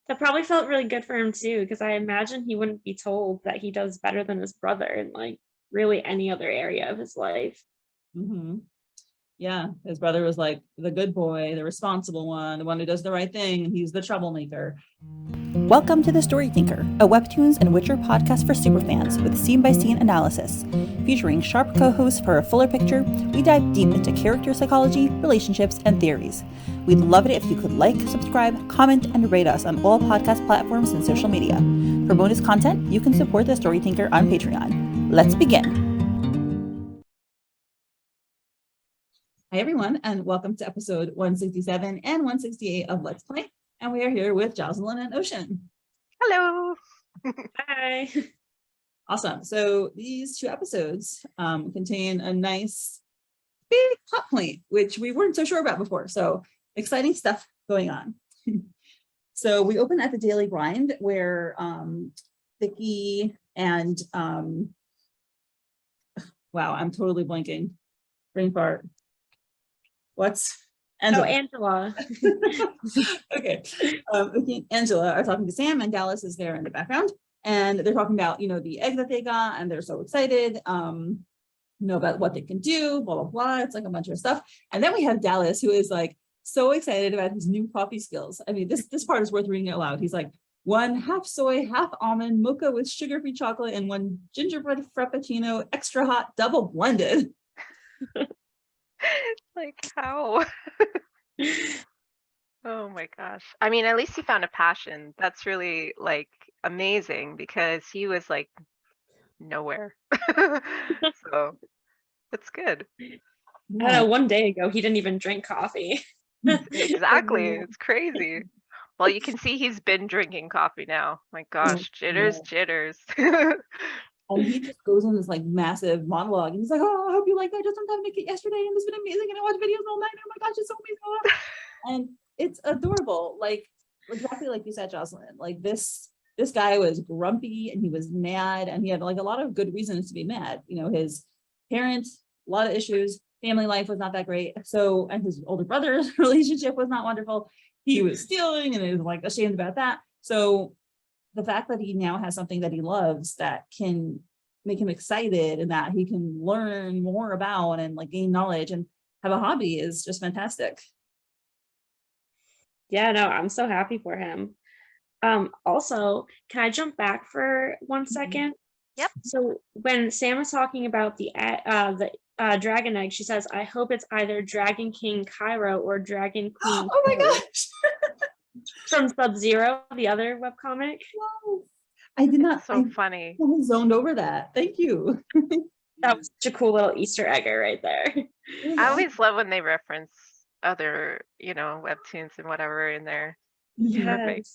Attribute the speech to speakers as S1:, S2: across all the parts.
S1: That probably felt really good for him too, because I imagine he wouldn't be told that he does better than his brother in like really any other area of his life.
S2: Hmm. Yeah, his brother was like the good boy, the responsible one, the one who does the right thing, and he's the troublemaker.
S3: Welcome to The Story Thinker, a Webtoons and Witcher podcast for superfans with scene-by-scene analysis. Featuring sharp co-hosts for a fuller picture, we dive deep into character psychology, relationships, and theories. We'd love it if you could like, subscribe, comment, and rate us on all podcast platforms and social media. For bonus content, you can support The Story Thinker on Patreon. Let's begin.
S2: Hi, everyone, and welcome to episode 167 and 168 of Let's Play. And we are here with Josalynn and Ocean.
S4: Hello.
S1: Hi.
S2: Awesome. So these two episodes contain a nice big plot point, which we weren't so sure about before. So exciting stuff going on. So we open at the Daily Grind where Vikki and wow, I'm totally blanking. Brain fart. What's Angela?
S1: Oh, Angela.
S2: Okay. Vikki and Angela are talking to Sam, and Dallas is there in the background, and they're talking about, the egg that they got, and they're so excited, about what they can do, blah, blah, blah. It's like a bunch of stuff. And then we have Dallas, who is like so excited about his new coffee skills. I mean, this part is worth reading out loud. He's like, 1 half soy, half almond, mocha with sugar-free chocolate, and 1 gingerbread frappuccino, extra hot, double blended.
S4: Like how? Oh my gosh. I mean, at least he found a passion. That's really like amazing because he was like nowhere. So that's good.
S1: I don't know, one day ago, he didn't even drink coffee.
S4: Exactly. It's crazy. Well, you can see he's been drinking coffee now. My gosh, jitters.
S2: And he just goes on this like massive monologue, and he's like, "Oh, I hope you like that. Just sometimes make it yesterday, and it's been amazing. And I watch videos all night. Oh my gosh, it's so amazing!" And it's adorable, like exactly like you said, Josalynn. Like this guy was grumpy and he was mad, and he had like a lot of good reasons to be mad. His parents, a lot of issues. Family life was not that great. So, and his older brother's relationship was not wonderful. He was stealing, and he was like ashamed about that. So the fact that he now has something that he loves that can make him excited and that he can learn more about and like gain knowledge and have a hobby is just fantastic.
S1: Yeah, no, I'm so happy for him. Also, can I jump back for 1 second?
S4: Yep.
S1: So when Sam was talking about the dragon egg, she says, "I hope it's either Dragon King Cairo or Dragon Queen."
S2: Oh my gosh.
S1: From Subzero, the other webcomic.
S2: Wow. I did not.
S4: So funny.
S2: I zoned over that. Thank you.
S1: That was such a cool little Easter egger right there.
S4: I always love when they reference other, webtoons and whatever in there. Perfect.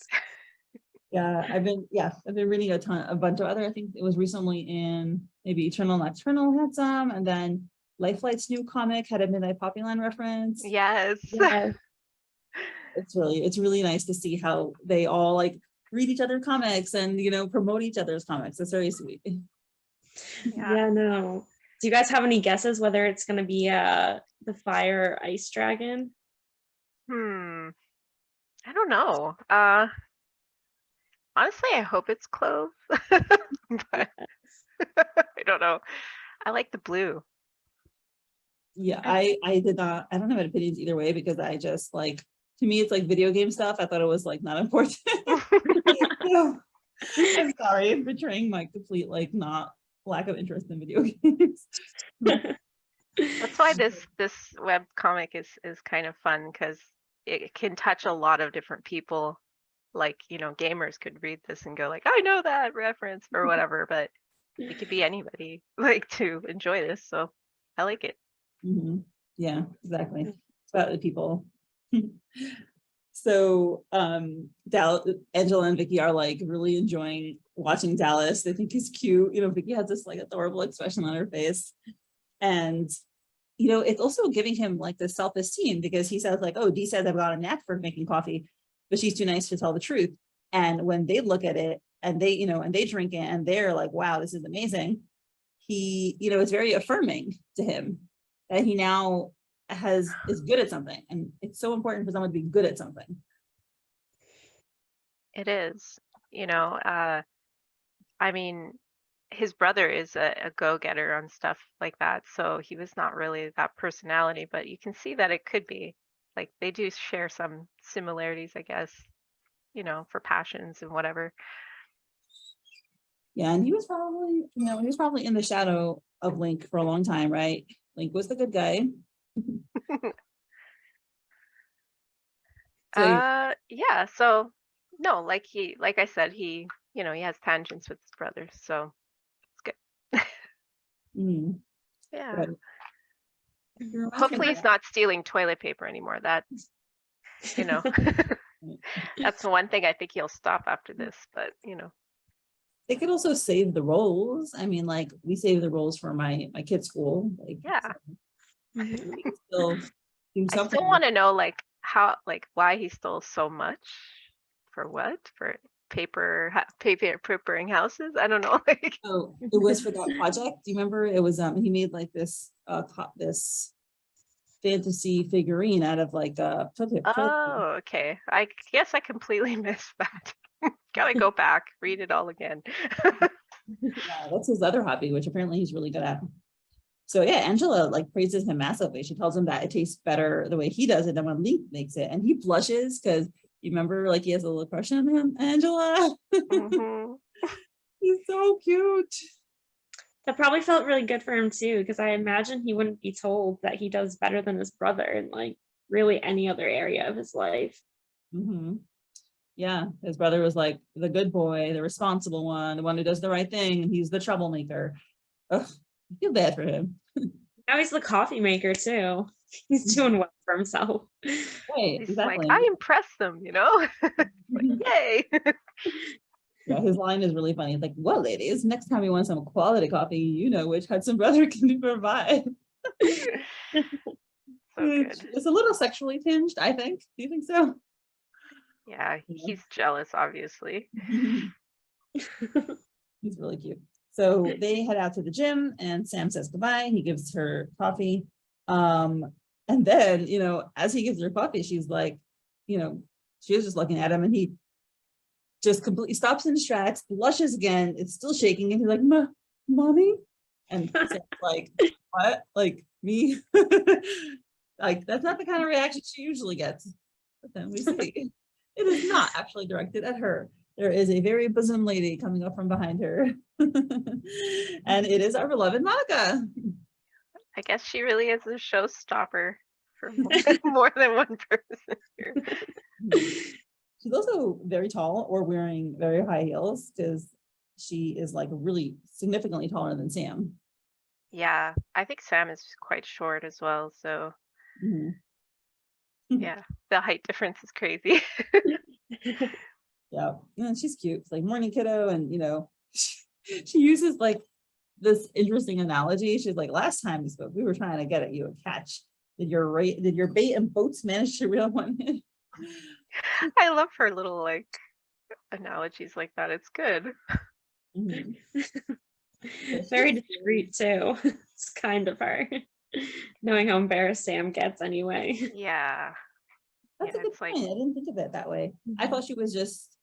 S2: Yeah, I've been reading a bunch of other. I think it was recently in maybe Eternal Nocturnal had some, and then Lifelight's new comic had a Midnight Poppyland reference.
S4: Yes.
S2: It's really nice to see how they all like read each other's comics and promote each other's comics. It's very sweet.
S1: Yeah, no. Do you guys have any guesses whether it's going to be the fire or ice dragon?
S4: I don't know. Honestly, I hope it's Clove. But I don't know. I like the blue.
S2: Yeah, I don't have opinions either way, because I just like, to me it's like video game stuff. I thought it was like not important. I'm sorry, I'm betraying my complete like not lack of interest in video games.
S4: That's why this web comic is kind of fun, because it can touch a lot of different people. Like, gamers could read this and go like, I know that reference or whatever, but it could be anybody like to enjoy this. So I like it.
S2: Mm-hmm. Yeah, exactly. It's about the people. So Angela and Vikki are like really enjoying watching Dallas. They think he's cute. Vikki has this like adorable expression on her face, and it's also giving him like this self-esteem, because he says like, "Oh, Dee says I've got a knack for making coffee, but she's too nice to tell the truth." And when they look at it and they and they drink it and they're like, "Wow, this is amazing," he it's very affirming to him that he now is good at something, and it's so important for someone to be good at something.
S4: It is, you know, I mean, his brother is a go-getter on stuff like that, so he was not really that personality, but you can see that it could be. Like they do share some similarities, I guess, you know, for passions and whatever.
S2: Yeah, and he was probably, he was probably in the shadow of Link for a long time, right? Link was the good guy. So
S4: Yeah, so no, like I said, he, you know, he has tangents with his brother, so it's good.
S2: mm,
S4: Yeah.
S2: right. He reminds me
S4: Hopefully
S2: of
S4: he's not stealing toilet paper anymore. That, you know,
S2: that.
S4: that's the one thing I think he'll stop after this, but you know.
S2: They could also save the rolls. I mean, like we save the rolls for my kids' school. Like,
S4: Yeah.
S2: so we could still do
S4: I
S2: something.
S4: still want to know like how, like why he stole so much. For what? For papering houses? I don't know. Like,
S2: Oh, it was for that project. Do you remember? It was he made like this this fantasy figurine out of like toilet paper.
S4: oh, okay. I guess I completely missed that. Gotta go back, read it all again.
S2: Yeah, that's his other hobby, which apparently he's really good at. So yeah, Angela like praises him massively. She tells him that it tastes better the way he does it than when Link makes it, and he blushes because you remember like he has a little crush on him. Angela,
S4: Mhm.
S2: he's so cute.
S1: That probably felt really good for him too, because I imagine he wouldn't be told that he does better than his brother in like really any other area of his life.
S2: Mm-hmm. Yeah, his brother was like the good boy, the responsible one, the one who does the right thing, and he's the troublemaker. Ugh, I feel bad for him.
S1: Now he's the coffee maker too. He's doing well for himself.
S2: Right,
S4: He's like,
S2: exactly.
S4: I impressed them, you know? Like, yay.
S2: Yeah, his line is really funny. It's like, well, ladies, next time you want some quality coffee, you know which Hudson brother can provide.
S4: So good.
S2: It's a little sexually tinged, I think. Do you think so?
S4: Yeah,
S2: Yeah.
S4: he's jealous, obviously.
S2: He's really cute. So they head out to the gym and Sam says goodbye. He gives her coffee. And then, as he gives her coffee, she's like, she is just looking at him and he just completely stops in his tracks, blushes again. It's still shaking. And he's like, mommy? And Sam's like, what? Like me? Like, that's not the kind of reaction she usually gets. But then we see it is not actually directed at her. There is a very bosom lady coming up from behind her. And it is our beloved Monica.
S4: I guess she really is a showstopper for more than one person here.
S2: She's also very tall or wearing very high heels because she is like really significantly taller than Sam.
S4: Yeah, I think Sam is quite short as well. So yeah, the height difference is crazy.
S2: Yeah, and she's cute. It's like morning kiddo, and she uses like this interesting analogy. She's like, last time we spoke, we were trying to get at you a catch. Did your bait and boats manage to reel one in?
S4: I love her little like analogies like that. It's good.
S1: Very discreet too. It's kind of her. Knowing how embarrassed Sam gets anyway.
S4: Yeah.
S2: That's a good point.
S4: Like,
S2: I didn't think of it that way. I thought she was just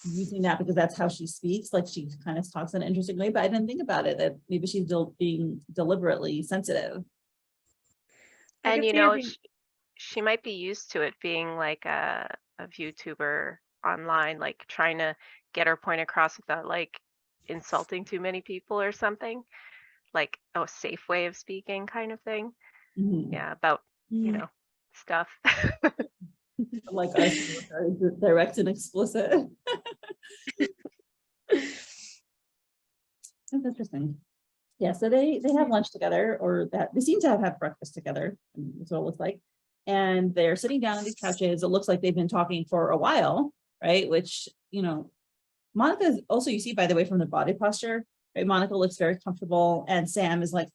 S2: using that because that's how she speaks. Like she kind of talks in an interesting way, but I didn't think about it that maybe she's being deliberately sensitive.
S4: and she might be used to it being like a VTuber online, like trying to get her point across without like insulting too many people or something, like a safe way of speaking kind of thing. Yeah, about stuff.
S2: Like us, very direct and explicit. That's interesting. Yeah, so they have lunch together, or that they seem to have breakfast together. That's what it looks like. And they're sitting down on these couches. It looks like they've been talking for a while, right? Which, Monica is also, you see, by the way, from the body posture, right? Monica looks very comfortable, and Sam is like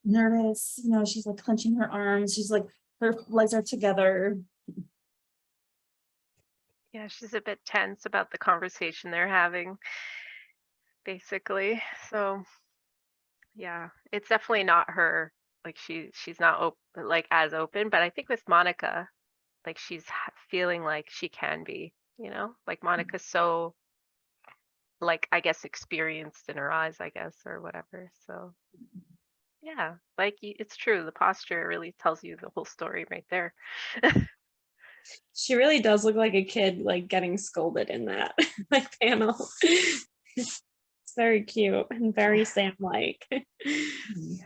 S2: nervous. She's like clenching her arms. She's like, her legs are together.
S4: Yeah, she's a bit tense about the conversation they're having, basically. So yeah, it's definitely not her. Like she's not open, like as open, but I think with Monica, like she's feeling like she can be, you know, like Monica's so like, I guess, experienced in her eyes, I guess, or whatever. So yeah, like it's true. The posture really tells you the whole story right there.
S1: She really does look like a kid, like getting scolded in that like panel. It's very cute and very Sam-like.
S4: Yeah.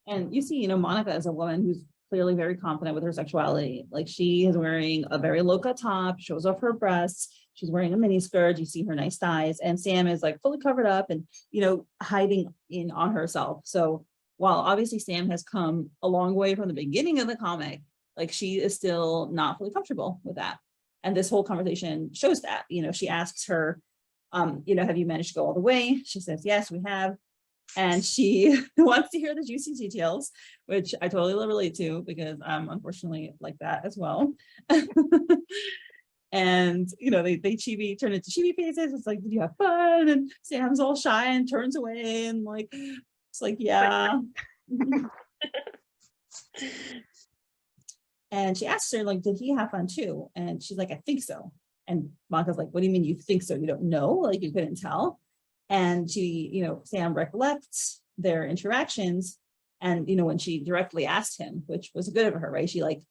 S2: And you see, you know, Monica is a woman who's clearly very confident with her sexuality. Like she is wearing a very low cut top, shows off her breasts. She's wearing a mini skirt. You see her nice thighs, and Sam is like fully covered up and, you know, hiding in on herself. So while obviously Sam has come a long way from the beginning of the comic, like she is still not fully comfortable with that. And this whole conversation shows that, you know, she asks her, you know, have you managed to go all the way? She says, yes, we have. And she wants to hear the juicy details, which I totally relate to because I'm unfortunately like that as well. And, you know, they turn into chibi faces. It's like, did you have fun? And Sam's all shy and turns away and like, it's like, yeah. And she asks her, like, did he have fun too? And she's like, I think so. And Monica's like, what do you mean you think so? You don't know? Like, you couldn't tell? And she, you know, Sam recollects their interactions. And, you know, when she directly asked him, which was good of her, right? She like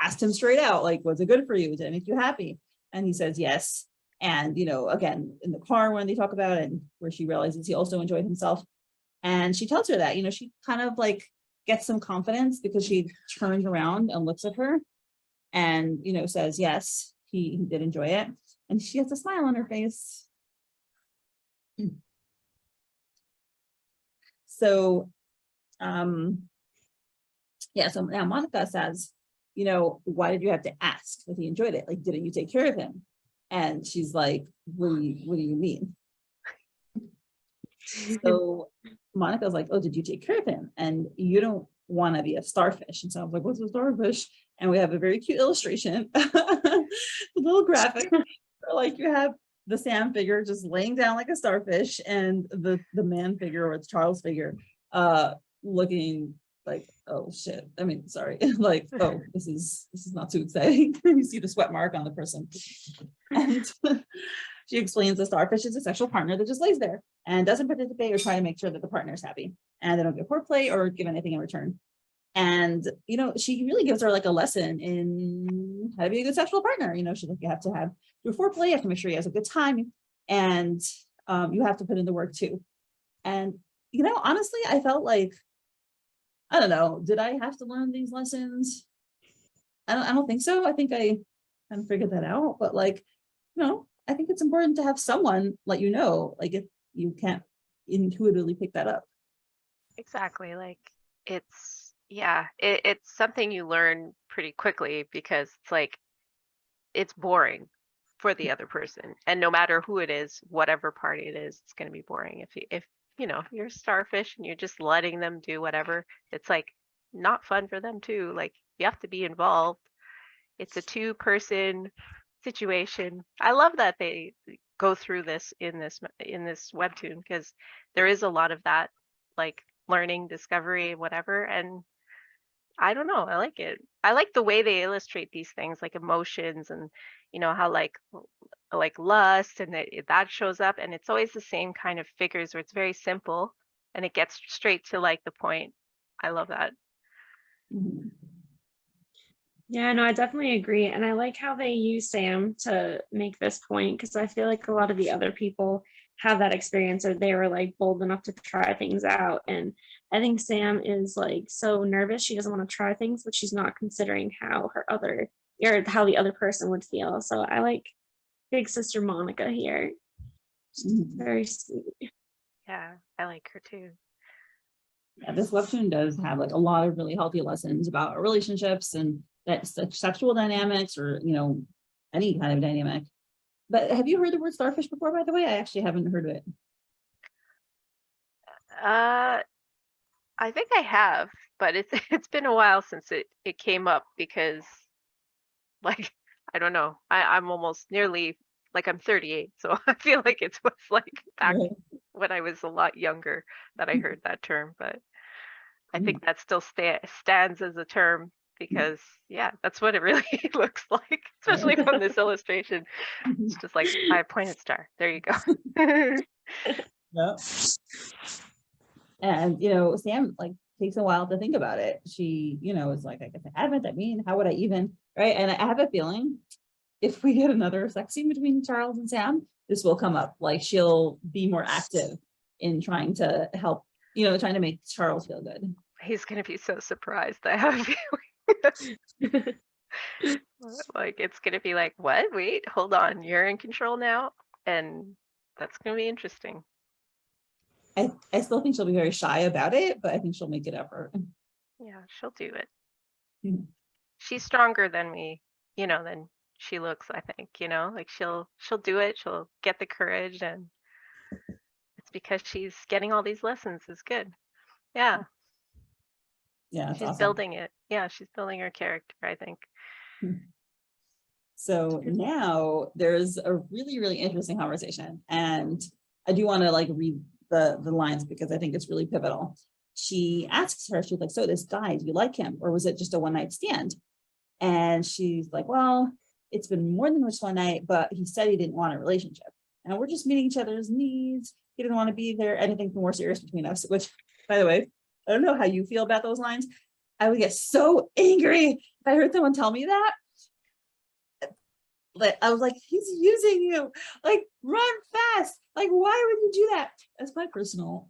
S2: asked him straight out, like, was it good for you? Did it make you happy? And he says, yes. And, you know, again, in the car when they talk about it, and where she realizes he also enjoyed himself. And she tells her that, you know, she kind of like gets some confidence because she turns around and looks at her and, you know, says, yes, he did enjoy it. And she has a smile on her face. So, yeah, so now Monica says, you know, why did you have to ask if he enjoyed it? Like, didn't you take care of him? And she's like, what do you mean? So Monica's like, oh, did you take care of him? And you don't want to be a starfish. And so I was like, what's a starfish? And we have a very cute illustration, a little graphic, like you have the Sam figure just laying down like a starfish, and the man figure, or it's Charles figure, looking like, oh shit. I mean, sorry, like, oh, this is not too exciting. You see the sweat mark on the person. And she explains the starfish is a sexual partner that just lays there and doesn't participate or try to make sure that the partner is happy, and they don't get foreplay or give anything in return. And, you know, she really gives her like a lesson in how to be a good sexual partner. You know, she's like, you have to do foreplay, you have to make sure he has a good time, and you have to put in the work too. And, you know, honestly, I felt like, I don't know, did I have to learn these lessons? I don't think so. I think I kind of figured that out, but like, you know, I think it's important to have someone let you know, like if you can't intuitively pick that up.
S4: Exactly. Like it's something you learn pretty quickly, because it's like it's boring for the other person, and no matter who it is, whatever party it is, it's going to be boring. If you know, you're a starfish and you're just letting them do whatever, it's like not fun for them too. Like you have to be involved. It's a two-person situation. I love that they go through this in this webtoon, because there is a lot of that, like learning, discovery, whatever. And I don't know, I like it. I like the way they illustrate these things, like emotions, and you know how like lust, and that shows up, and it's always the same kind of figures where it's very simple and it gets straight to like the point. I love that.
S2: Mm-hmm.
S1: Yeah, no, I definitely agree. And I like how they use Sam to make this point, because I feel like a lot of the other people have that experience, or they were like bold enough to try things out. And I think Sam is like so nervous. She doesn't want to try things, but she's not considering how how the other person would feel. So I like big sister Monica here. She's very sweet.
S4: Yeah, I like her too.
S2: Yeah, this webtoon does have like a lot of really healthy lessons about relationships and that sexual dynamics, or, you know, any kind of dynamic. But have you heard the word starfish before, by the way? I actually haven't heard of it.
S4: I think I have, but it's been a while since it came up, because like I don't know, I'm almost nearly, like I'm 38, so I feel like it was like back when I was a lot younger that I heard that term. But I think that still stands as a term because yeah, that's what it really looks like, especially from this illustration. It's just like 5-pointed star. There you go.
S2: Yep. And Sam like takes a while to think about it. She, is like, I guess I haven't. I mean, how would I even, right? And I have a feeling if we get another sex scene between Charles and Sam, this will come up. Like she'll be more active in trying to help, trying to make Charles feel good.
S4: He's gonna be so surprised. I have a feeling. Like it's gonna be like, what? Wait, hold on, you're in control now, and that's gonna be interesting.
S2: I still think she'll be very shy about it, but I think she'll make it effort.
S4: Yeah, she'll do it.
S2: Mhm.
S4: She's stronger than than she looks, I think, like she'll do it, she'll get the courage, and it's because she's getting all these lessons is good. Yeah.
S2: Yeah, that's
S4: She's
S2: awesome.
S4: building it. Yeah, she's building her character, I think.
S2: So now there's a really, really interesting conversation. And I do want to like read the lines because I think it's really pivotal. She asks her, she's like, so this guy, do you like him? Or was it just a one-night stand? And she's like, well, it's been more than just one night, but he said he didn't want a relationship. And we're just meeting each other's needs. He didn't want to be there, anything more serious between us, which, by the way, I don't know how you feel about those lines. I would get so angry if I heard someone tell me that. Like I was like, he's using you. Like, run fast. Like, why would you do that? That's my personal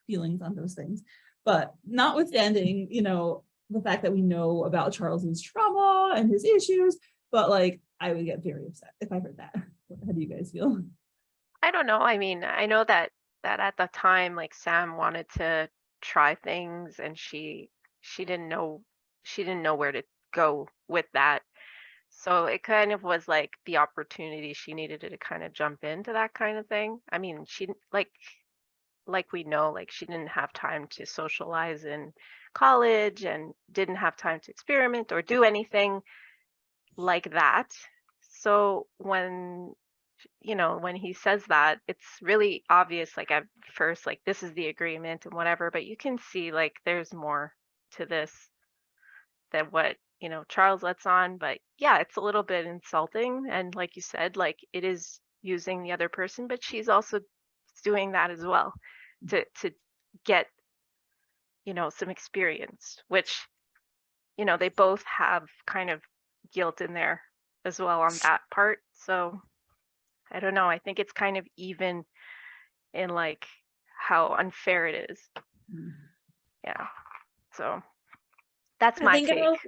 S2: feelings on those things. But notwithstanding, the fact that we know about Charles's trauma and his issues, but like I would get very upset if I heard that. How do you guys feel?
S4: I don't know. I mean, I know that at the time, like Sam wanted to try things, and she didn't know where to go with that. So it kind of was like the opportunity she needed to kind of jump into that kind of thing. I mean, she like we know, like she didn't have time to socialize in college and didn't have time to experiment or do anything like that. So when he says that, it's really obvious, like at first, like this is the agreement and whatever, but you can see like there's more to this than what Charles lets on. But yeah, it's a little bit insulting, and like you said, like it is using the other person, but she's also doing that as well to get some experience, which they both have kind of guilt in there as well on that part. So I don't know, I think it's kind of even in like how unfair it is. Yeah, so that's my take.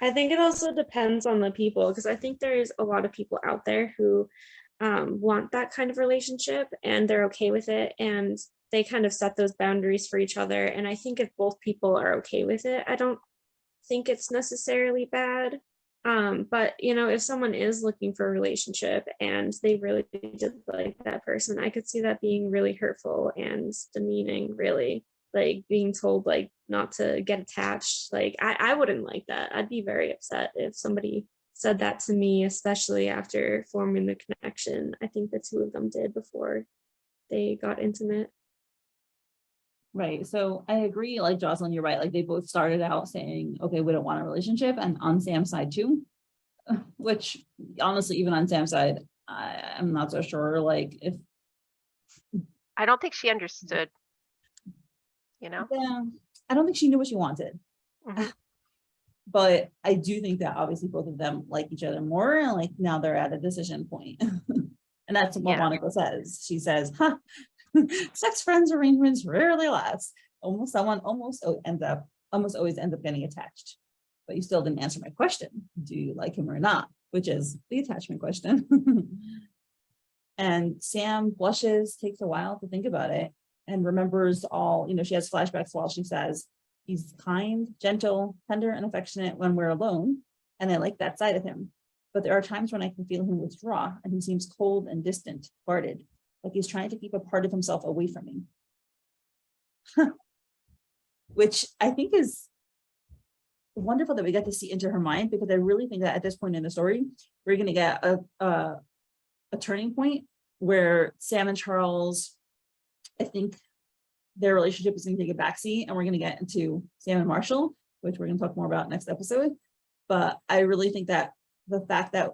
S1: I think it also depends on the people, because I think there's a lot of people out there who want that kind of relationship and they're okay with it, and they kind of set those boundaries for each other. And I think if both people are okay with it, I don't think it's necessarily bad. But if someone is looking for a relationship and they really did like that person, I could see that being really hurtful and demeaning, really. Like being told like not to get attached. Like I wouldn't like that. I'd be very upset if somebody said that to me, especially after forming the connection I think the two of them did before they got intimate.
S2: Right. So I agree, like Josalynn, you're right. Like they both started out saying, okay, we don't want a relationship, and on Sam's side too, which honestly, even on Sam's side, I'm not so sure. Like if
S4: I don't think she understood,
S2: yeah, I don't think she knew what she wanted.
S4: Mhm.
S2: But I do think that obviously both of them like each other more, and like now they're at a decision point. And that's what
S4: Yeah.
S2: Monica says. She says, sex friends arrangements rarely last. Almost always ends up getting attached. But you still didn't answer my question. Do you like him or not? Which is the attachment question. And Sam blushes, takes a while to think about it, and remembers all, she has flashbacks while she says, he's kind, gentle, tender, and affectionate when we're alone. And I like that side of him. But there are times when I can feel him withdraw, and he seems cold and distant, guarded, like he's trying to keep a part of himself away from me. Which I think is wonderful that we get to see into her mind, because I really think that at this point in the story, we're going to get a turning point where Sam and Charles, I think, their relationship is going to take a backseat, and we're going to get into Sam and Marshall, which we're going to talk more about next episode. But I really think that the fact that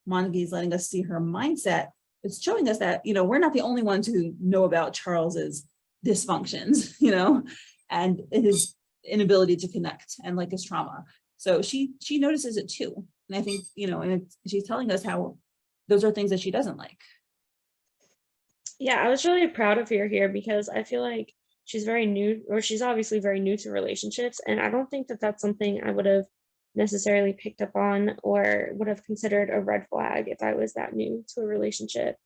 S2: Montague is letting us see her mindset, it's showing us that, you know, we're not the only ones who know about Charles's dysfunctions, you know, and his inability to connect and like his trauma. So she notices it too. And I think, you know, and she's telling us how those are things that she doesn't like.
S1: Yeah, I was really proud of her here because I feel like she's very new, or she's obviously very new to relationships. And I don't think that that's something I would have necessarily picked up on or would have considered a red flag if I was that new to a relationship.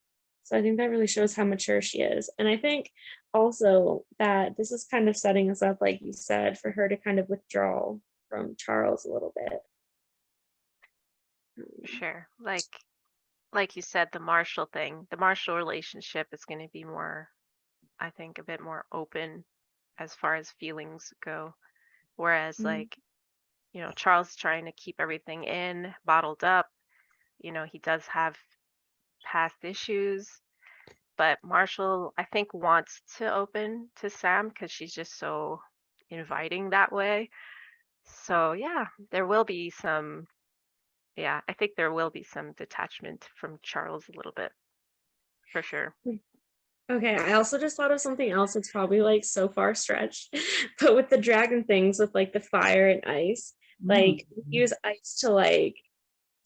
S1: So I think that really shows how mature she is. And I think also that this is kind of setting us up, like you said, for her to kind of withdraw from Charles a little bit.
S4: Sure. Like you said, the Marshall relationship is going to be more, I think, a bit more open as far as feelings go. Whereas like, you know, Charles trying to keep everything in, bottled up, you know, he does have past issues, but Marshall, I think, wants to open to Sam because she's just so inviting that way. So yeah, I think there will be some detachment from Charles a little bit, for sure.
S1: Okay, I also just thought of something else that's probably like so far stretched, but with the dragon things with like the fire and ice, like use ice to like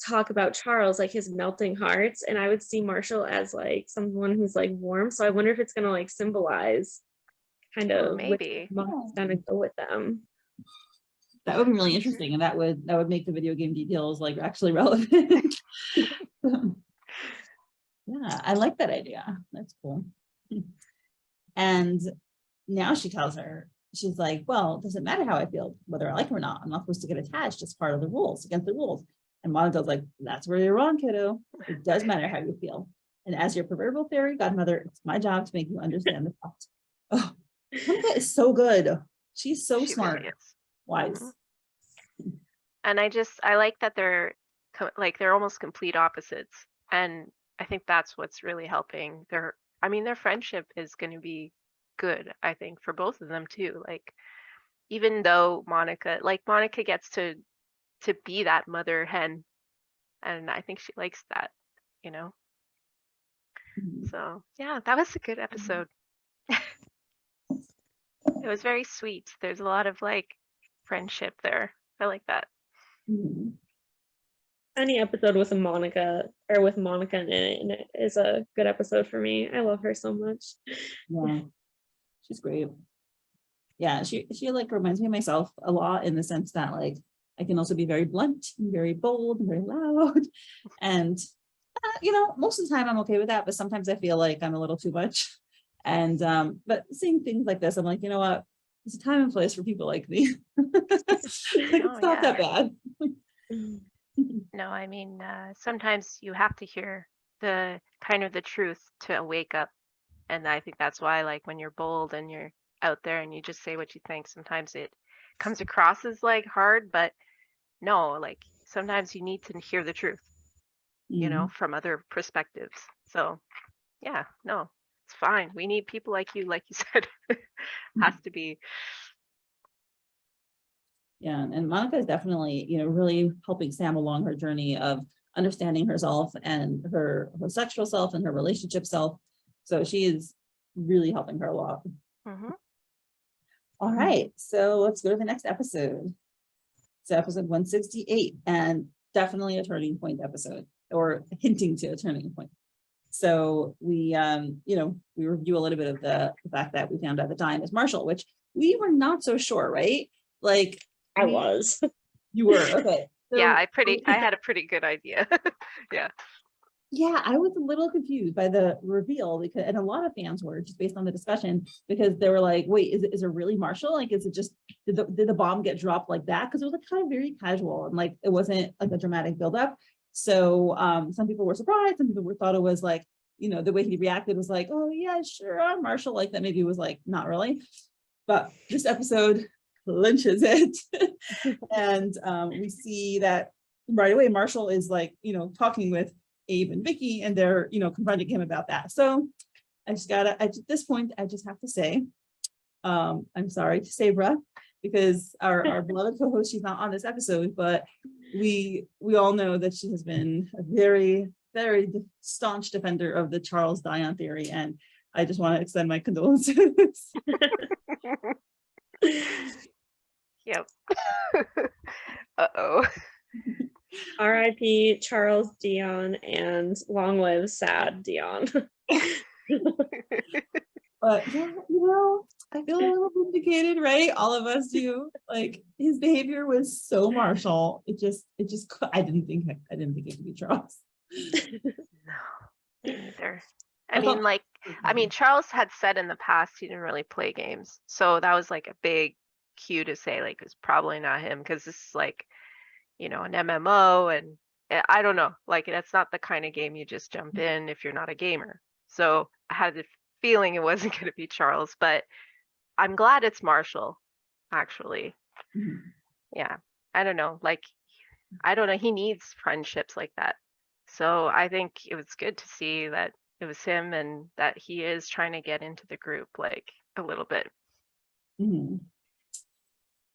S1: talk about Charles, like his melting hearts, and I would see Marshall as like someone who's like warm. So I wonder if it's gonna like symbolize kind of
S4: Maybe.
S1: what's gonna go with them.
S2: That would be really interesting, and that would make the video game details like actually relevant. Yeah, I like that idea. That's cool. And now she tells her, she's like, well, it doesn't matter how I feel, whether I like him or not. I'm not supposed to get attached. It's part of the rules, against the rules. And Monica's like, that's where you're wrong, kiddo. It does matter how you feel. And as your proverbial fairy godmother, it's my job to make you understand the fact. Oh, Monica is so good. She's so smart,
S4: Really is.
S2: wise.
S4: And I like that they're almost complete opposites. And I think that's what's really helping. Their friendship is going to be good, I think, for both of them too. Like, even though Monica gets to be that mother hen, and I think she likes that, you know. So yeah, that was a good episode. It was very sweet. There's a lot of like friendship there. I like that.
S1: Any episode with Monica in it is a good episode for me. I love her so much.
S2: Yeah, she's great. Yeah, she like reminds me of myself a lot, in the sense that like I can also be very blunt and very bold and very loud, and you know, most of the time I'm okay with that, but sometimes I feel like I'm a little too much. And but seeing things like this, I'm like, you know what, there's a time and place for people like me. It's not that bad.
S4: No, I mean, sometimes you have to hear the kind of the truth to wake up. And I think that's why, like, when you're bold and you're out there and you just say what you think, sometimes it comes across as like hard, but no, like sometimes you need to hear the truth, you know, from other perspectives. So yeah, no, it's fine. We need people like you said. Has to be.
S2: Yeah, and Monica is definitely, you know, really helping Sam along her journey of understanding herself and her sexual self and her relationship self. So she is really helping her a lot. All right, so let's go to the next episode. So episode 168, and definitely a turning point episode, or hinting to a turning point. So we, you know, we review a little bit of the fact that we found out that Dion is Marshall, which we were not so sure, right? Like,
S1: I was.
S2: You were, okay. So,
S4: yeah, I had a pretty good idea. Yeah.
S2: Yeah, I was a little confused by the reveal, because, and a lot of fans were, just based on the discussion, because they were like, wait, is it really Marshall? Like, is it just, did the bomb get dropped like that? Because it was like kind of very casual, and like it wasn't like a dramatic buildup. So some people were surprised, some people thought it was like, you know, the way he reacted was like, oh yeah, sure, I'm Marshall, like that maybe was like not really. But this episode clinches it. And we see that right away Marshall is like, you know, talking with Abe and Vikki, and they're, you know, confronting him about that. So at this point, I just have to say I'm sorry to say, Brooke, because our beloved co-host, she's not on this episode, but we all know that she has been a very, very staunch defender of the Charles Dion theory, and I just want to extend my condolences.
S4: Yep. Uh-oh.
S1: R.I.P. Charles Dion and long live sad Dion.
S2: But yeah, I feel a little vindicated, right? All of us do. Like, his behavior was so Marshall. It just I didn't think it could be Charles.
S4: No, neither. Charles had said in the past he didn't really play games. So that was like a big cue to say, like, it's probably not him, because this is like, an MMO, and I don't know, like, that's not the kind of game you just jump in if you're not a gamer. So I had the feeling it wasn't going to be Charles, but I'm glad it's Marshall, actually.
S2: Mm-hmm.
S4: Yeah, I don't know, like, I don't know, he needs friendships like that. So I think it was good to see that it was him and that he is trying to get into the group, like, a little bit.
S2: Mm-hmm.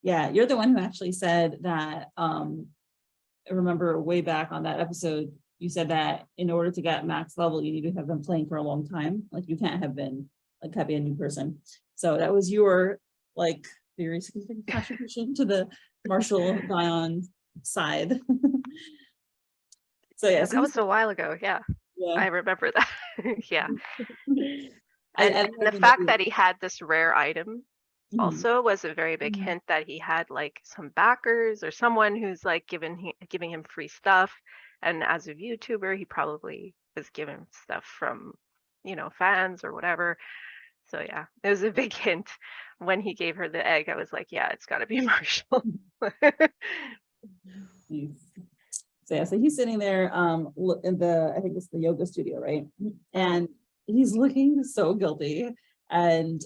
S2: Yeah, you're the one who actually said that, I remember way back on that episode, you said that in order to get max level, you need to have been playing for a long time. Like, you can't have been like a new person. So that was your, like, very significant contribution to the Marshall Dion side. So yeah,
S4: That was a while ago. Yeah. I remember that. Yeah. And the fact that he had this rare item also was a very big hint that he had like some backers or someone who's like giving him free stuff. And as a YouTuber, he probably was given stuff from, fans or whatever. So yeah, it was a big hint when he gave her the egg. I was like, yeah, it's got to be Marshall.
S2: So yeah, so he's sitting there in I think it's the yoga studio, right? And he's looking so guilty and,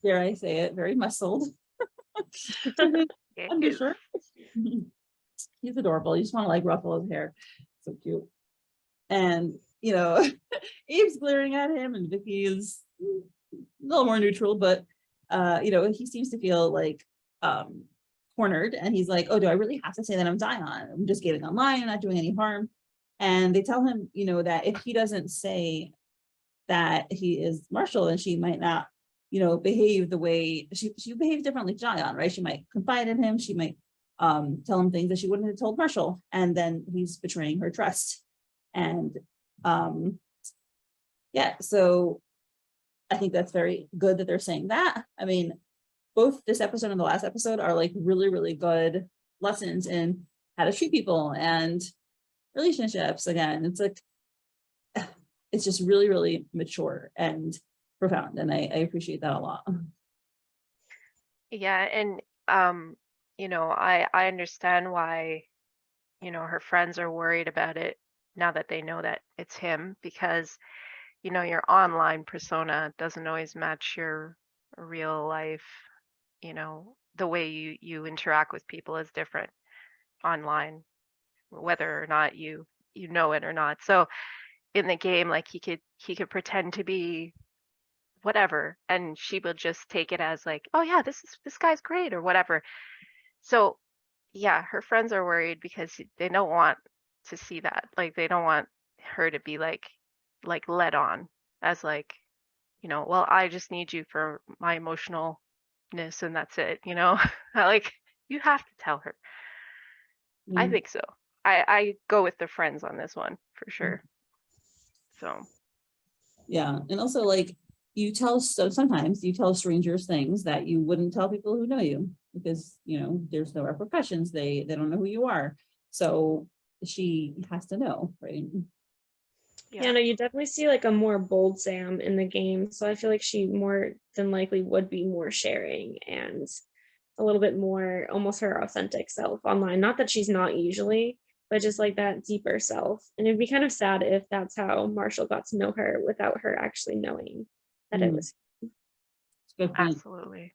S2: dare I say it, very muscled. I'm sure. He's adorable. You just want to like ruffle his hair. So cute. And, Abe's glaring at him and Vikki is a little more neutral, but, he seems to feel like cornered, and he's like, oh, do I really have to say that I'm Dion? I'm just getting online, I'm not doing any harm. And they tell him, that if he doesn't say that he is Marshall, then she might not, behave the way she behaves differently to Dion, right? She might confide in him, she might tell him things that she wouldn't have told Marshall, and then he's betraying her trust. And yeah, so I think that's very good that they're saying that. I mean, both this episode and the last episode are like really, really good lessons in how to treat people and relationships. Again, it's like, it's just really, really mature and profound. And I appreciate that a lot.
S4: Yeah. And, I understand why, her friends are worried about it now that they know that it's him, because, your online persona doesn't always match your real life. The way you interact with people is different online, whether or not you know it or not. So in the game, like, he could pretend to be whatever, and she will just take it as like, oh yeah, this guy's great or whatever. So yeah, her friends are worried because they don't want to see that. Like, they don't want her to be like led on as like, well, I just need you for my emotionalness and that's it, like, you have to tell her. I think so. I go with the friends on this one for sure. So
S2: yeah, and also like sometimes you tell strangers things that you wouldn't tell people who know you, because there's no repercussions. They don't know who you are, so she has to know, right?
S1: Yeah, no, you definitely see like a more bold Sam in the game. So I feel like she more than likely would be more sharing and a little bit more almost her authentic self online. Not that she's not usually, but just like that deeper self. And it'd be kind of sad if that's how Marshall got to know her without her actually knowing that it was.
S4: Absolutely.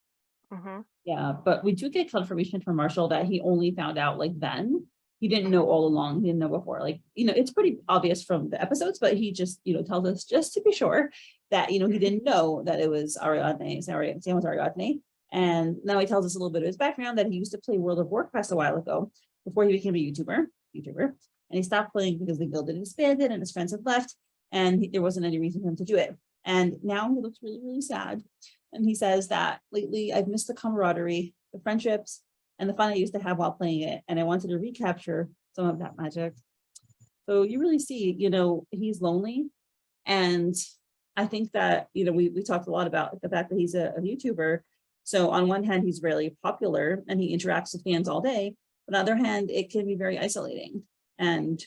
S2: Yeah, but we do get confirmation from Marshall that he only found out like then. he didn't know all along. He didn't know before. Like, it's pretty obvious from the episodes, but he just, tells us just to be sure that, he didn't know that it was Ariadne. Sam was Ariadne. And now he tells us a little bit of his background, that he used to play World of Warcraft a while ago before he became a YouTuber. And he stopped playing because the guild had disbanded and his friends had left, and there wasn't any reason for him to do it. And now he looks really, really sad. And he says that lately I've missed the camaraderie, the friendships, and the fun I used to have while playing it. And I wanted to recapture some of that magic. So you really see, he's lonely. And I think that, we talked a lot about the fact that he's a YouTuber. So on one hand, he's really popular and he interacts with fans all day. But on the other hand, it can be very isolating. And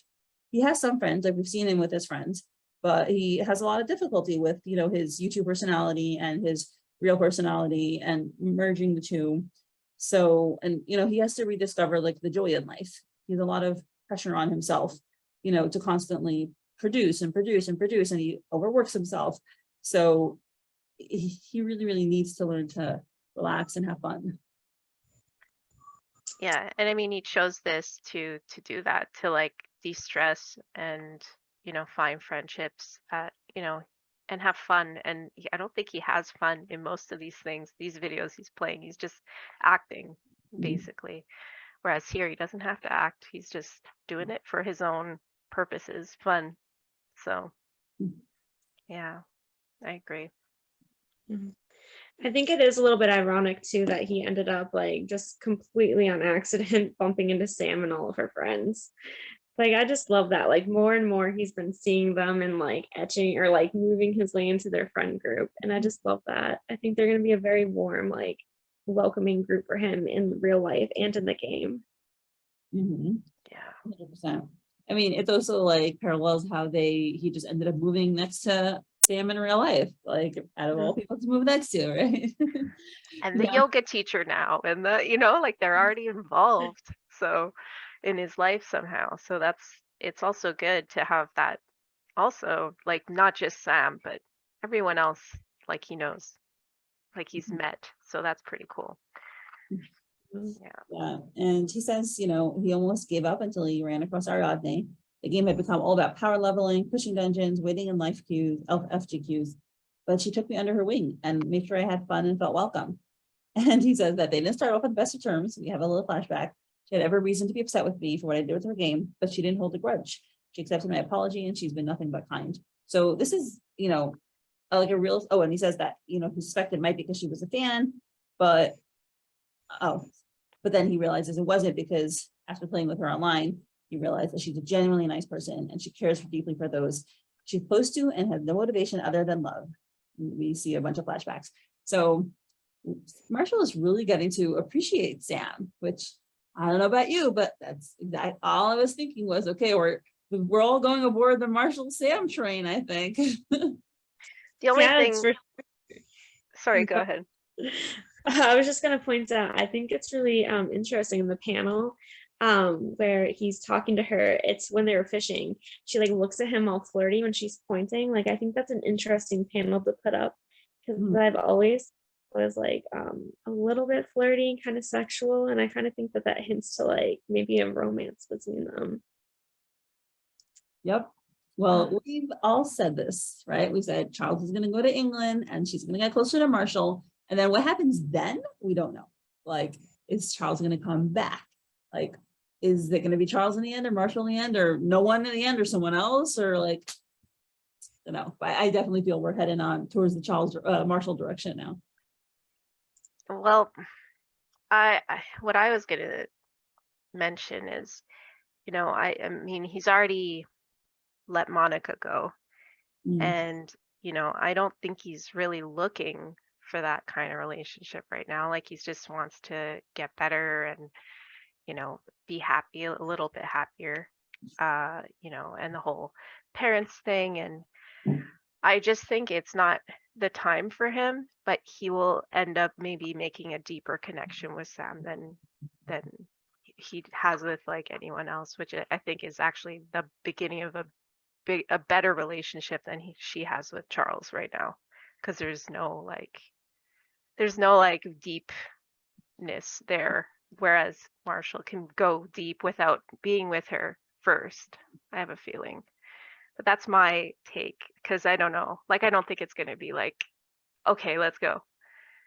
S2: he has some friends, like we've seen him with his friends, but he has a lot of difficulty with, his YouTube personality and his real personality and merging the two. So, and, he has to rediscover like the joy in life. He has a lot of pressure on himself, to constantly produce and he overworks himself. So he really, really needs to learn to relax and have fun.
S4: Yeah, and I mean, he chose this to do that, to like de-stress and find friendships, and have fun. And I don't think he has fun in most of these things, these videos he's playing. He's just acting basically. Whereas here, he doesn't have to act. He's just doing it for his own purposes, fun. So, yeah, I agree.
S1: I think it is a little bit ironic too that he ended up like just completely on accident bumping into Sam and all of her friends. Like, I just love that. Like, more and more he's been seeing them and like etching or like moving his way into their friend group. And I just love that. I think they're going to be a very warm, like welcoming group for him in real life and in the game.
S4: Yeah,
S2: 100%. I mean, it's also like parallels how he just ended up moving next to Sam in real life, like out of all people to move next to, right?
S4: and the yoga teacher now, and like they're already involved. So in his life somehow. So it's also good to have that also, like not just Sam, but everyone else, like he knows, like he's met. So that's pretty cool.
S2: Yeah. And he says, he almost gave up until he ran across Ariadne. The game had become all about power leveling, pushing dungeons, waiting in life queues, FG queues. But she took me under her wing and made sure I had fun and felt welcome. And he says that they didn't start off on the best of terms. We have a little flashback. She had every reason to be upset with me for what I did with her game, but she didn't hold a grudge. She accepted my apology and she's been nothing but kind. So this is, like a real, and he says that, he suspected it might be because she was a fan, but then he realizes it wasn't, because after playing with her online, he realized that she's a genuinely nice person and she cares deeply for those she's close to and has no motivation other than love. We see a bunch of flashbacks. So Marshall is really getting to appreciate Sam, which I don't know about you, but that's all I was thinking was, okay, we're all going aboard the Marshall Sam train, I think.
S4: The only thing, sorry, go ahead.
S1: I was just going to point out, I think it's really interesting in the panel where he's talking to her. It's when they were fishing. She like looks at him all flirty when she's pointing. Like, I think that's an interesting panel to put up, because I've always was like a little bit flirty, kind of sexual, and I kind of think that hints to like maybe a romance between them.
S2: Yep. Well, we've all said this, right? We said Charles is going to go to England and she's going to get closer to Marshall. And then what happens then? We don't know. Like, is Charles going to come back? Like, is it going to be Charles in the end or Marshall in the end or no one in the end or someone else? Or like, I don't know. But I definitely feel we're heading on towards the Marshall direction now.
S4: Well, what I was going to mention is, I mean, he's already let Monica go. And, I don't think he's really looking for that kind of relationship right now. Like, he just wants to get better and, be happy, a little bit happier, and the whole parents thing. And I just think it's not the time for him, but he will end up maybe making a deeper connection with Sam than he has with like anyone else, which I think is actually the beginning of a better relationship than she has with Charles right now, because there's no like deepness there whereas Marshall can go deep without being with her first. I have a feeling. But that's my take, because I don't know. Like, I don't think it's going to be like, okay, let's go.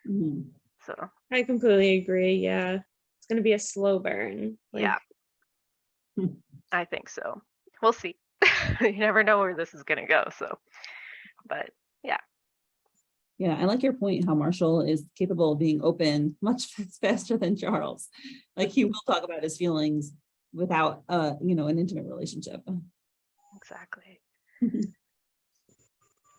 S2: Mhm.
S4: So,
S1: I completely agree. Yeah. It's going to be a slow burn.
S4: yeah, I think so. We'll see. You never know where this is going to go. So, but yeah.
S2: Yeah, I like your point how Marshall is capable of being open much faster than Charles. Like he will talk about his feelings without an intimate relationship.
S4: Exactly.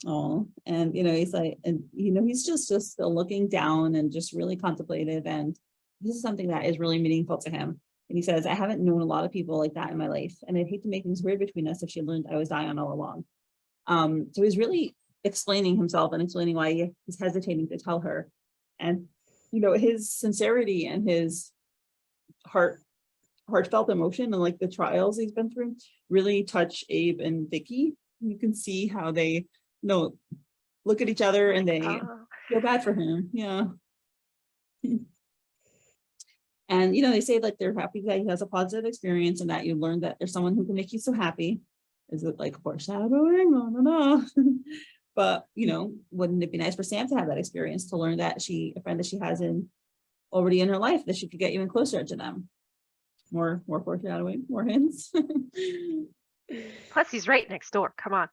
S2: Oh, and he's like, and he's just still looking down and just really contemplative. And this is something that is really meaningful to him. And he says, I haven't known a lot of people like that in my life. And I'd hate to make things weird between us if she learned I was Dion all along. So he's really explaining himself and explaining why he's hesitating to tell her. And, his sincerity and his heartfelt emotion and like the trials he's been through really touch Abe and Vikki. You can see how they look at each other and they feel bad for him. Yeah. And they say like they're happy that he has a positive experience and that you learned that there's someone who can make you so happy. Is it like foreshadowing? No. But wouldn't it be nice for Sam to have that experience, to learn that a friend that she has already in her life, that she could get even closer to them? More foreshadowing, more hints.
S4: Plus, he's right next door. Come on.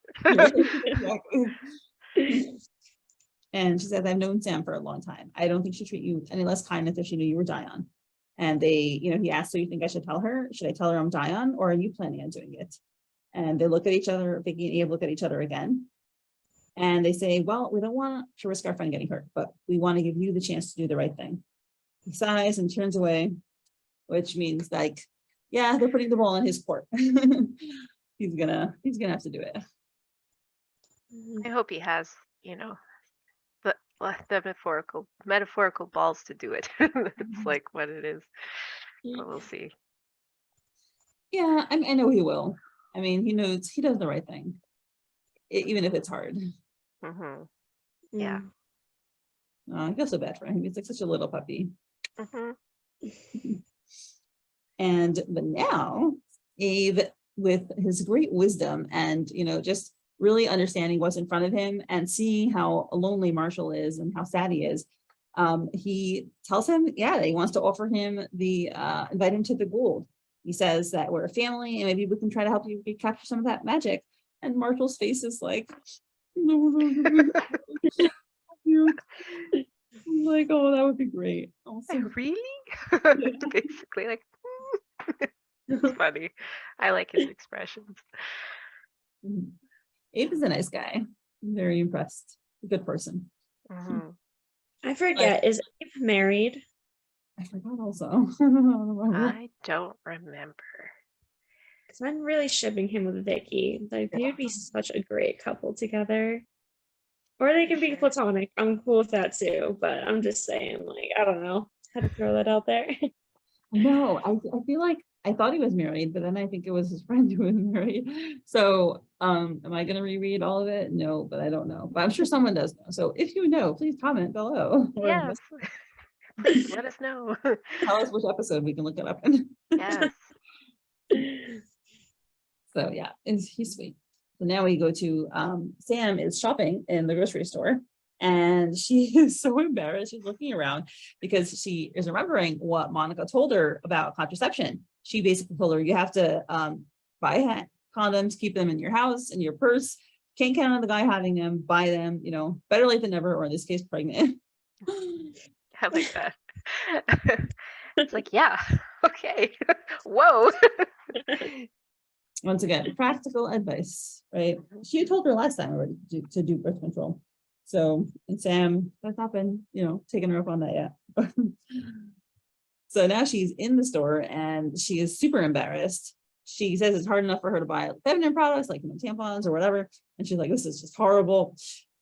S2: And she says, I've known Sam for a long time. I don't think she'd treat you any less kindness if she knew you were Dion. And he asked, so you think I should tell her? Should I tell her I'm Dion, or are you planning on doing it? And they look at each other, Vikki and Abe look at each other again. And they say, well, we don't want to risk our friend getting hurt, but we want to give you the chance to do the right thing. He sighs and turns away, which means like, yeah, they're putting the ball in his court. He's gonna have to do it.
S4: I hope he has, the metaphorical balls to do it. It's like what it is. But we'll see.
S2: Yeah, I know he will. I mean, he knows he does the right thing, even if it's hard.
S4: Mm-hmm. Yeah.
S2: I feel so bad for him. He's like such a little puppy.
S4: Mm-hmm.
S2: But now Abe, with his great wisdom and just really understanding what's in front of him and seeing how lonely Marshall is and how sad he is, he tells him, that he wants to offer him invite him to the Gould. He says that we're a family and maybe we can try to help you recapture some of that magic. And Marshall's face is like, I'm like, oh, that would be great. Also,
S4: Really? Basically, like, it's funny. I like his expressions.
S2: Abe is a nice guy. I'm very impressed. A good person.
S4: Mm-hmm.
S1: I forget, is Abe married?
S2: I forgot also.
S4: I don't remember.
S1: Because I'm really shipping him with Vikki. Like, they would be such a great couple together. Or they can be platonic. I'm cool with that too. But I'm just saying, like, I don't know. Had to throw that out there.
S2: No, I feel like I thought he was married, but then I think it was his friend who was married. So am I gonna reread all of it? No, but I don't know. But I'm sure someone does know. So if you know, please comment below.
S4: Yes. Please let us know.
S2: Tell us which episode we can look it up in.
S4: Yes.
S2: So yeah, he's sweet. So now we go to Sam is shopping in the grocery store and she is so embarrassed. She's looking around because she is remembering what Monica told her about contraception. She basically told her you have to buy condoms, keep them in your house, in your purse. Can't count on the guy having them, buy them, better late than never, or in this case, pregnant.
S4: I like that. It's like, yeah, okay. Whoa.
S2: Once again, practical advice, right? She told her last time already to do birth control. So, and Sam has not been, taking her up on that yet. So now she's in the store and she is super embarrassed. She says it's hard enough for her to buy feminine products like tampons or whatever. And she's like, this is just horrible.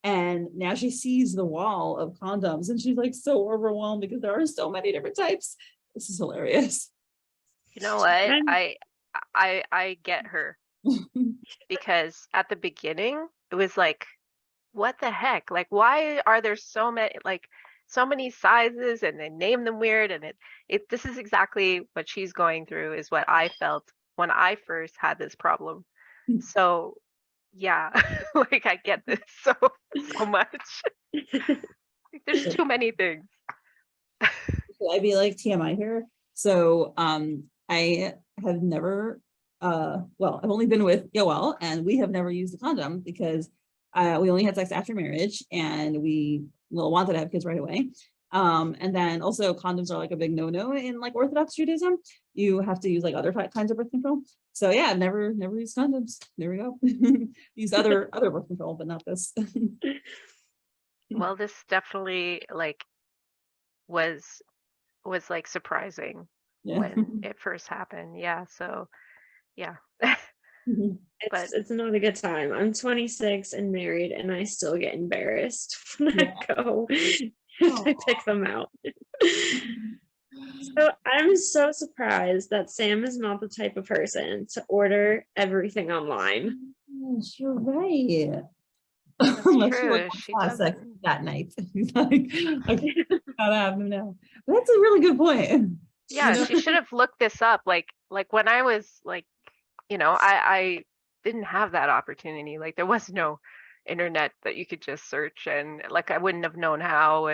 S2: And now she sees the wall of condoms and she's like so overwhelmed because there are so many different types. This is hilarious.
S4: You know what? I get her, because at the beginning it was like, what the heck? Like, why are there so many? Like, so many sizes and they name them weird. And this is exactly what she's going through, is what I felt when I first had this problem. So yeah, like I get this so much. Like, there's too many things.
S2: I'd be like TMI here. So I have never well, I've only been with Yoel, and we have never used a condom because we only had sex after marriage, and we wanted to have kids right away. And then also condoms are like a big no-no in like Orthodox Judaism. You have to use like other kinds of birth control. So yeah, I've never used condoms. There we go. Use other birth control, but not this.
S4: Well, this definitely like was like surprising
S2: Yeah.
S4: when it first happened. Yeah. So yeah. But
S1: It's not a good time. I'm 26 and married, and I still get embarrassed when
S2: Yeah.
S1: I go to pick them out. So I'm so surprised that Sam is not the type of person to order everything online.
S2: Yes, you're right.
S4: that's
S2: Unless
S4: true.
S2: you like
S4: She
S2: sex
S4: doesn't.
S2: that night. He's like, okay, gotta have them now. That's a really good point.
S4: Yeah,
S2: You know?
S4: she should have looked this up. Like when I was like, I didn't have that opportunity. Like there was no internet that you could just search, and like I wouldn't have known how.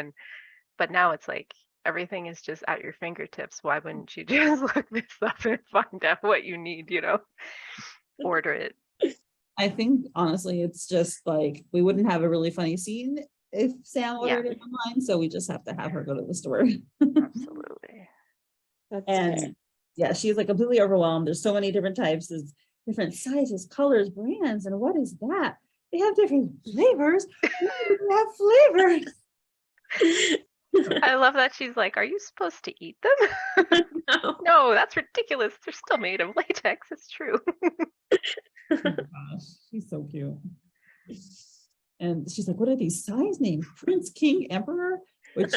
S4: But now it's like everything is just at your fingertips. Why wouldn't you just look this up and find out what you need, order it.
S2: I think honestly, it's just like we wouldn't have a really funny scene if Sam ordered it online. So we just have to have her go to the store.
S4: Absolutely.
S1: That's
S2: And
S1: fair.
S2: yeah, she's like completely overwhelmed. There's so many different types, there's different sizes, colors, brands, and what is that? They have different flavors. Why do they have flavors?
S4: I love that she's like, are you supposed to eat them?
S1: No.
S4: No, that's ridiculous. They're still made of latex. It's true.
S2: Oh my gosh, she's so cute. And she's like, what are these size names? Prince, King, Emperor, which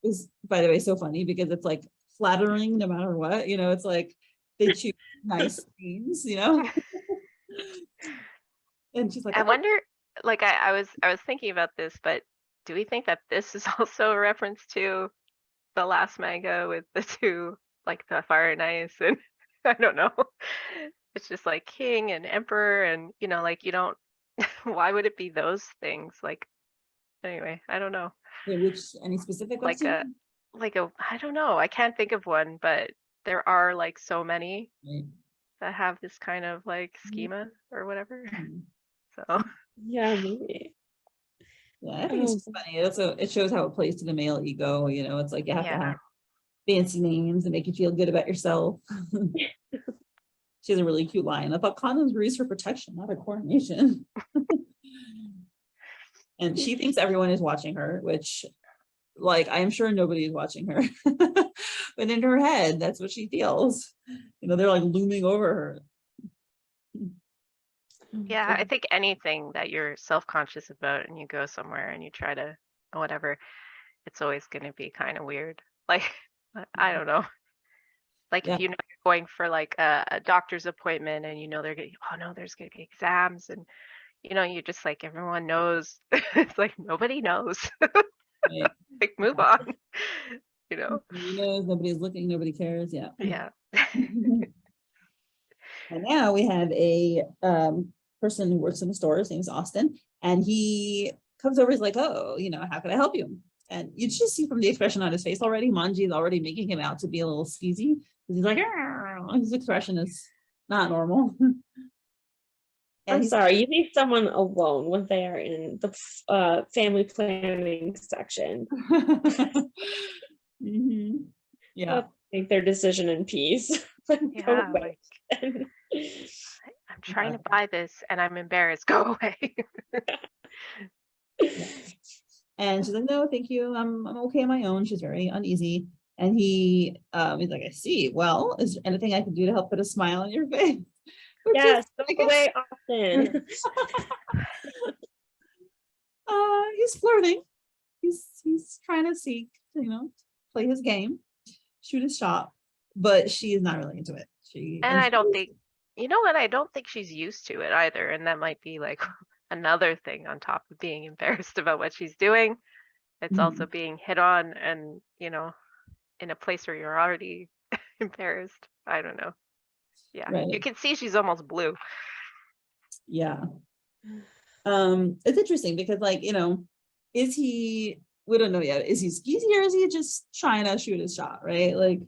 S2: is, by the way, so funny because it's like flattering no matter what, it's like they choose nice names, And she's like,
S4: I
S2: oh,
S4: wonder, like I was thinking about this, but do we think that this is also a reference to the last manga with the two, like the fire and ice, and I don't know. It's just like king and emperor, and like you don't. Why would it be those things? Like anyway, I don't know.
S2: any specific
S4: Like
S2: question?
S4: I don't know. I can't think of one, but there are like so many
S2: Right.
S4: that have this kind of like schema or whatever.
S2: Mhm.
S4: So
S1: Yeah, maybe.
S2: Yeah, I think it's just funny. Also, it shows how it plays to the male ego. It's like you have to
S4: yeah.
S2: have fancy names and make you feel good about yourself. She has a really cute line. I thought condoms were used for protection, not a coronation. And she thinks everyone is watching her, which, like, I am sure nobody is watching her. But in her head, that's what she feels. They're like looming over her.
S4: Yeah, I think anything that you're self-conscious about and you go somewhere and you try to whatever, it's always going to be kind of weird. Like, I don't know. Like
S2: Yeah.
S4: if you're going for like a doctor's appointment and they're going to, oh no, there's going to be exams, and you just like, everyone knows. It's like nobody knows.
S2: Right.
S4: Like move on.
S2: Nobody knows, nobody's looking, nobody cares. Yeah.
S4: Yeah.
S2: And now we have a person who works in the store. His name is Austin, and he comes over. He's like, "Oh, how can I help you?" And you just see from the expression on his face already, Manji is already making him out to be a little skeezy because he's like, "Arr!" His expression is not normal. And
S1: I'm
S2: he's
S1: sorry, you leave someone alone when they are in the family planning section.
S2: Mhm. Yeah.
S1: Make their decision in peace. Go
S4: Yeah,
S1: away.
S4: like I'm trying to buy this and I'm embarrassed. Go away.
S2: And she's like, "No, thank you. I'm okay on my own." She's very uneasy. And he's like, "I see. Well, is there anything I can do to help put a smile on your face?" Which
S1: Yes,
S2: is, I
S1: go
S2: guess,
S1: away often.
S2: he's flirting. He's trying to seek, play his game, shoot his shot, but she is not really into it.
S4: And I don't think, what? I don't think she's used to it either. And that might be like another thing on top of being embarrassed about what she's doing. it's also being hit on and, you know, in a place where you're already embarrassed. I don't know. Yeah. You
S2: Right.
S4: can see she's almost blue.
S2: Yeah. It's interesting because, like, you know, is he, we don't know yet, is he skeezy or is he just trying to shoot his shot, right? Like,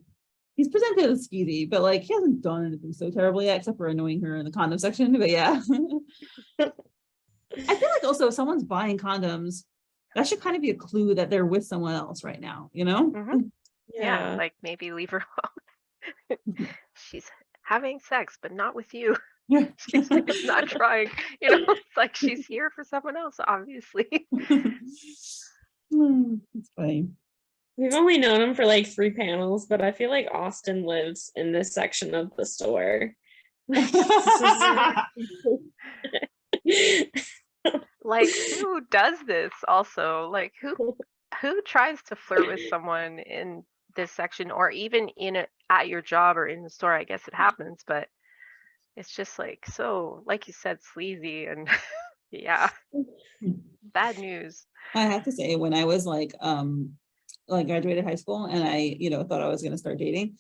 S2: he's presented as skeezy, but like he hasn't done anything so terrible yet, except for annoying her in the condom section. But yeah. I feel like also if someone's buying condoms, that should kind of be a clue that they're with someone else right now, you know?
S4: Yeah, like maybe leave her alone. She's having sex, but not with you.
S2: Yeah.
S4: She's not trying, you know, it's like she's here for someone else, obviously.
S2: It's funny.
S1: We've only known him for like 3 panels, but I feel like Austin lives in this section of the store.
S4: Like, who does this also? Like, who tries to flirt with someone in this section, or even at your job or in the store? I guess it happens, but it's just like, so, like you said, sleazy and yeah, bad news.
S2: I have to say, when I was like graduated high school and I, you know, thought I was going to start dating,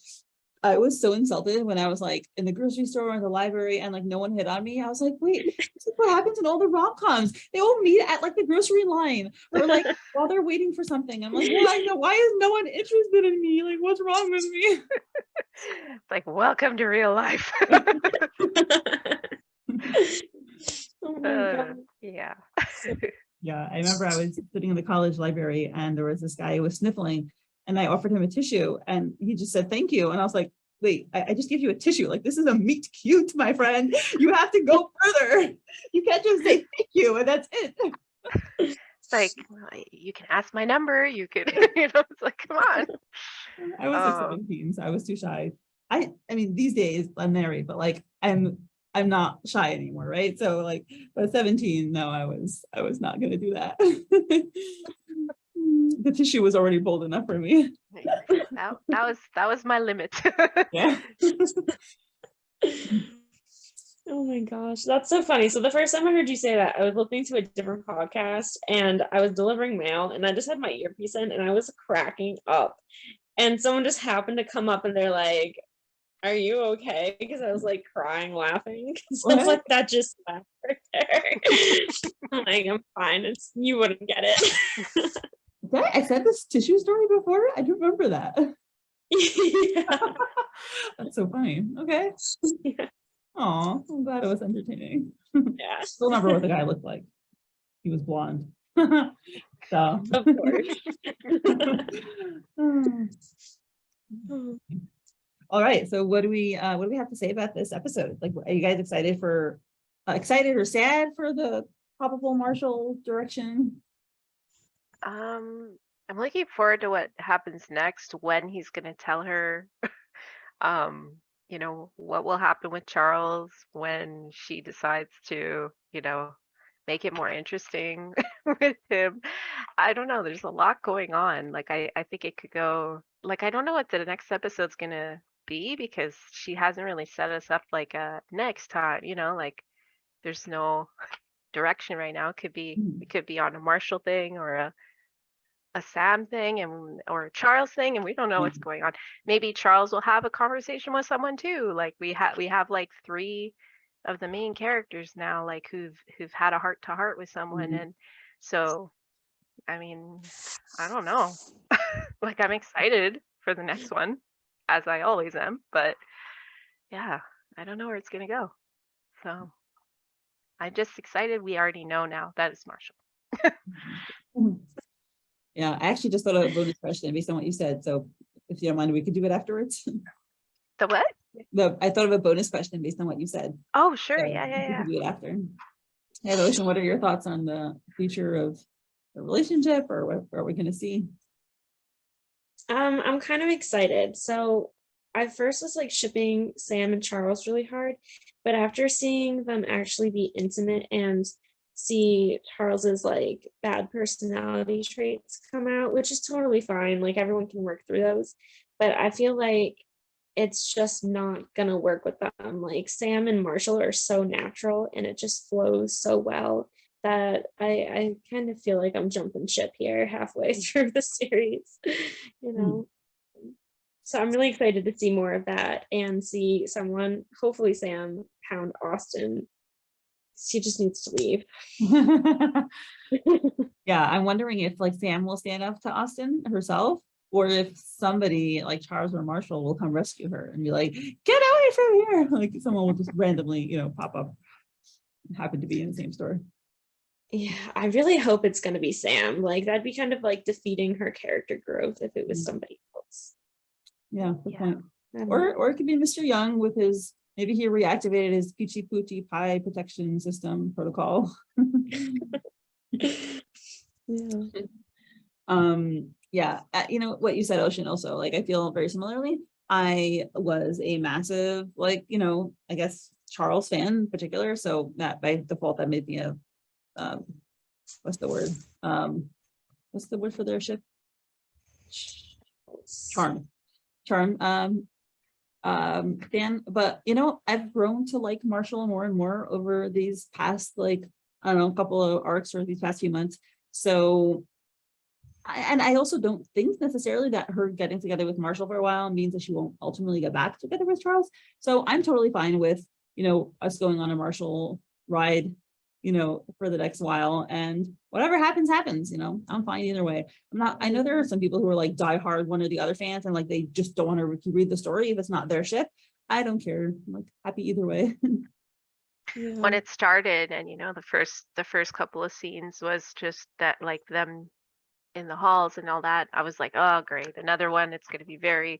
S2: I was so insulted when I was like in the grocery store or in the library and like no one hit on me. I was like, wait, this is what happens in all the rom-coms. They all meet at like the grocery line or like while they're waiting for something. I'm like, why is no one interested in me? Like, what's wrong with me?
S4: It's like, welcome to real life.
S1: Oh my God.
S4: Yeah.
S2: Yeah, I remember I was sitting in the college library and there was this guy who was sniffling and I offered him a tissue and he just said, thank you. And I was like, wait, I just gave you a tissue. Like, this is a meet cute, my friend. You have to go further. You can't just say thank you and that's it.
S4: It's like, you can ask my number. You could, you know, it's like, come on.
S2: I was like 17, so I was too shy. I mean, these days I'm married, but like I'm not shy anymore, right? So like, but 17, no, I was not gonna do that. The tissue was already bold enough for me.
S4: That was my limit.
S2: Yeah.
S1: Oh my gosh, that's so funny. So the first time I heard you say that, I was listening to a different podcast and I was delivering mail and I just had my earpiece in and I was cracking up. And someone just happened to come up and they're like, are you okay? Because I was like crying, laughing. So I was like, that just laughed right there. I'm like, I'm fine. You wouldn't get it.
S2: I said this tissue story before. I do remember that.
S1: Yeah.
S2: That's so funny. Okay.
S1: Yeah.
S2: Oh, I'm glad it was entertaining.
S1: Yeah.
S2: Still remember what the guy looked like. He was blonde. So.
S1: Of course.
S2: All right. So what do we have to say about this episode? Like, are you guys excited or sad for the probable Marshal direction?
S4: I'm looking forward to what happens next when he's gonna tell her you know, what will happen with Charles when she decides to, you know, make it more interesting with him. I don't know. There's a lot going on. Like I think it could go like I don't know what the next episode's gonna be because she hasn't really set us up like next time, you know, like there's no direction right now. It could be on a Marshall thing or a Sam thing or a Charles thing, and we don't know what's going on. Maybe Charles will have a conversation with someone too. Like we have like 3 of the main characters now, like who've had a heart to heart with someone, and so I mean, I don't know. Like I'm excited for the next one, as I always am, but yeah, I don't know where it's gonna go. So I'm just excited. We already know now that it's Marshall.
S2: Yeah, I actually just thought of a bonus question based on what you said. So if you don't mind, we could do it afterwards.
S4: The what?
S2: I thought of a bonus question based on what you said.
S4: Oh, sure.
S2: So
S4: Yeah.
S2: we could do it after. Hey, Ocean, what are your thoughts on the future of the relationship, or what are we going to see?
S1: I'm kind of excited. So I first was like shipping Sam and Charles really hard, but after seeing them actually be intimate and see Charles's like bad personality traits come out, which is totally fine. Like everyone can work through those, but I feel like it's just not gonna work with them. Like Sam and Marshall are so natural and it just flows so well. that I kind of feel like I'm jumping ship here halfway through the series, you know. So I'm really excited to see more of that and see someone, hopefully Sam, hound Austin. She just needs to leave.
S2: Yeah, I'm wondering if like Sam will stand up to Austin herself, or if somebody like Charles or Marshall will come rescue her and be like, get away from here. Like someone will just randomly, pop up, happen to be in the same store.
S1: Yeah, I really hope it's going to be Sam. Like that'd be kind of like defeating her character growth if it was somebody else.
S2: Yeah, good point.
S1: I don't know.
S2: Or it could be Mr. Young with his, maybe he reactivated his Peachy Poochie Pie protection system protocol.
S1: Yeah.
S2: Yeah, what you said, Ocean, also, like I feel very similarly. I was a massive, like, I guess Charles fan in particular, so that by default that made me a what's the word for their ship? Charm fan. But I've grown to like Marshall more and more over these past, like, I don't know, a couple of arcs or these past few months. So I also don't think necessarily that her getting together with Marshall for a while means that she won't ultimately get back together with Charles. So I'm totally fine with, us going on a Marshall ride, for the next while, and whatever happens, I'm fine either way. I know there are some people who are like diehard one or the other fans and like they just don't want to read the story if it's not their ship. I don't care. I'm like happy either way.
S1: Yeah.
S4: When it started, and the first couple of scenes was just that, like them in the halls and all that, I was like, oh great, another one. It's going to be very,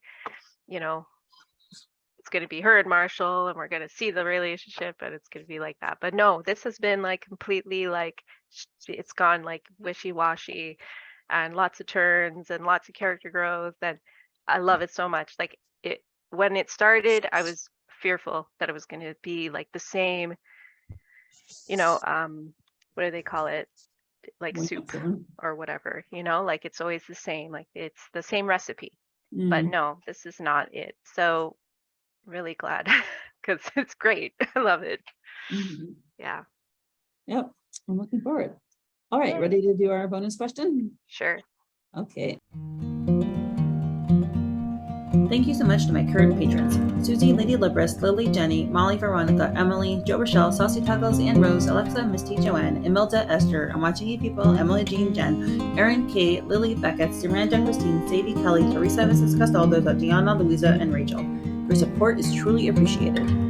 S4: it's going to be her and Marshall, and we're going to see the relationship, and it's going to be like that. But no, this has been like completely like, it's gone like wishy-washy, and lots of turns and lots of character growth, and I love it so much. Like when it started, I was fearful that it was going to be like the same, what do they call it? Like soup or whatever, like it's always the same, like it's the same recipe. But no, this is not it. So really glad, because it's great. I love it. Yeah.
S2: Yep, I'm looking forward. All right, ready to do our bonus question?
S4: Sure.
S2: Okay.
S3: Thank you so much to my current patrons: Susie, Lady Libris, Lily, Jenny, Molly, Veronica, Emily, Joe Rochelle, Saucy Tuggles, Ann Rose, Alexa, Misty, Joanne, Imelda, Esther, I'm Watching You People, Emily, Jean, Jen, Erin, Kate, Lily, Beckett, Miranda, Christine, Sadie, Kelly, Teresa, Mrs. Castaldo, Diana, Louisa, and Rachel. Your support is truly appreciated.